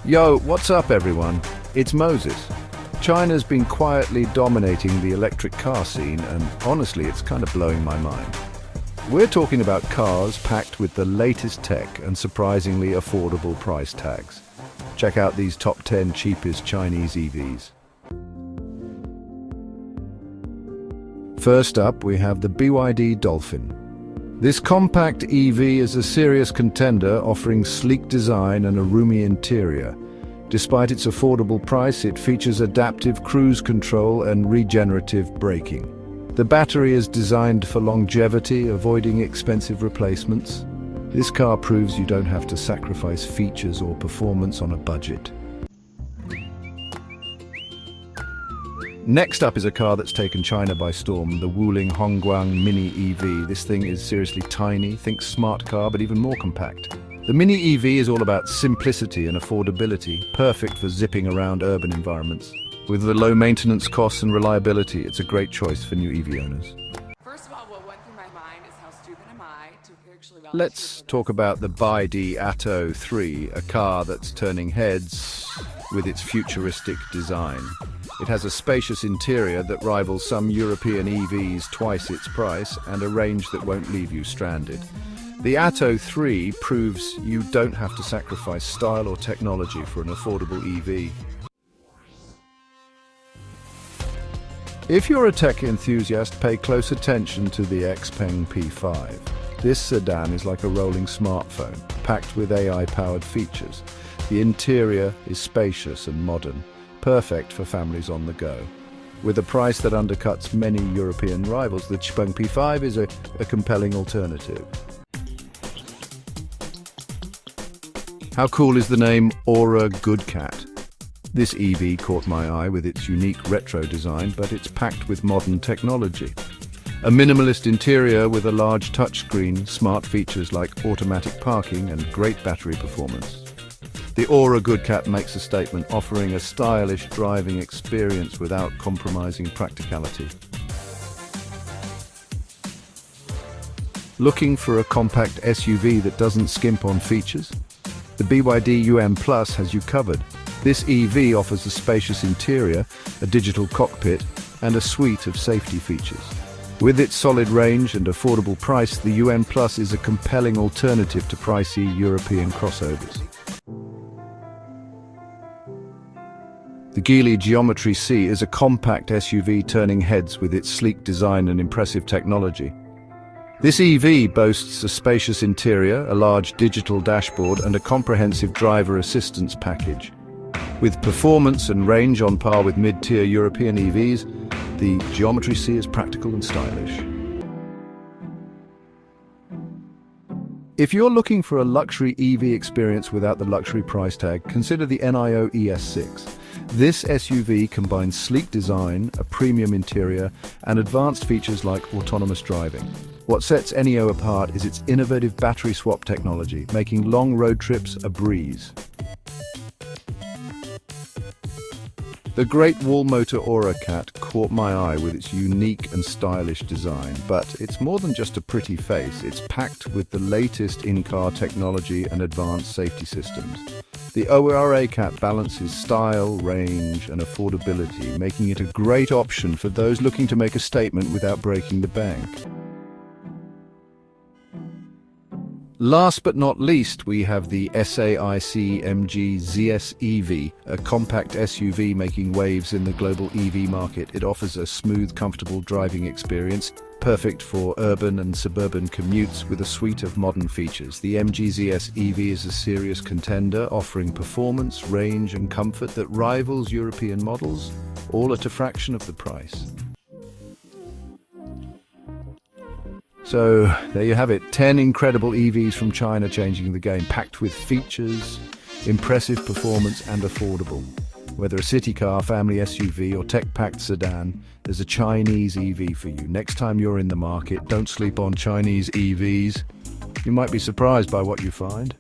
Yo, what's up everyone? It's Moses. China's been quietly dominating the electric car scene and honestly it's kind of blowing my mind. We're talking about cars packed with the latest tech and surprisingly affordable price tags. Check out these top 10 cheapest Chinese EVs. First up, we have the BYD Dolphin. This compact EV is a serious contender, offering sleek design and a roomy interior. Despite its affordable price, it features adaptive cruise control and regenerative braking. The battery is designed for longevity, avoiding expensive replacements. This car proves you don't have to sacrifice features or performance on a budget. Next up is a car that's taken China by storm, the Wuling Hongguang Mini EV. This thing is seriously tiny, think smart car, but even more compact. The Mini EV is all about simplicity and affordability, perfect for zipping around urban environments. With the low maintenance costs and reliability, it's a great choice for new EV owners. First of all, what went through my mind is how stupid am I to actually volunteer Let's talk about the BYD Atto 3, a car that's turning heads with its futuristic design. It has a spacious interior that rivals some European EVs twice its price and a range that won't leave you stranded. The Atto 3 proves you don't have to sacrifice style or technology for an affordable EV. If you're a tech enthusiast, pay close attention to the Xpeng P5. This sedan is like a rolling smartphone, packed with AI-powered features. The interior is spacious and modern, perfect for families on the go. With a price that undercuts many European rivals, the Xpeng P5 is a compelling alternative. How cool is the name Aura Good Cat? This EV caught my eye with its unique retro design, but it's packed with modern technology. A minimalist interior with a large touchscreen, smart features like automatic parking and great battery performance. The Aura Good Cat makes a statement, offering a stylish driving experience without compromising practicality. Looking for a compact SUV that doesn't skimp on features? The BYD Plus has you covered. This EV offers a spacious interior, a digital cockpit, and a suite of safety features. With its solid range and affordable price, the Plus is a compelling alternative to pricey European crossovers. The Geely Geometry C is a compact SUV turning heads with its sleek design and impressive technology. This EV boasts a spacious interior, a large digital dashboard, and a comprehensive driver assistance package. With performance and range on par with mid-tier European EVs, the Geometry C is practical and stylish. If you're looking for a luxury EV experience without the luxury price tag, consider the NIO ES6. This SUV combines sleek design, a premium interior, and advanced features like autonomous driving. What sets NIO apart is its innovative battery swap technology, making long road trips a breeze. The Great Wall Motor Aura Cat caught my eye with its unique and stylish design, but it's more than just a pretty face. It's packed with the latest in-car technology and advanced safety systems. The Aura Cat balances style, range, and affordability, making it a great option for those looking to make a statement without breaking the bank. Last but not least, we have the SAIC MG ZS EV, a compact SUV making waves in the global EV market. It offers a smooth, comfortable driving experience, perfect for urban and suburban commutes with a suite of modern features. The MG ZS EV is a serious contender, offering performance, range, and comfort that rivals European models, all at a fraction of the price. So there you have it, 10 incredible EVs from China changing the game, packed with features, impressive performance and affordable. Whether a city car, family SUV or tech-packed sedan, there's a Chinese EV for you. Next time you're in the market, don't sleep on Chinese EVs. You might be surprised by what you find.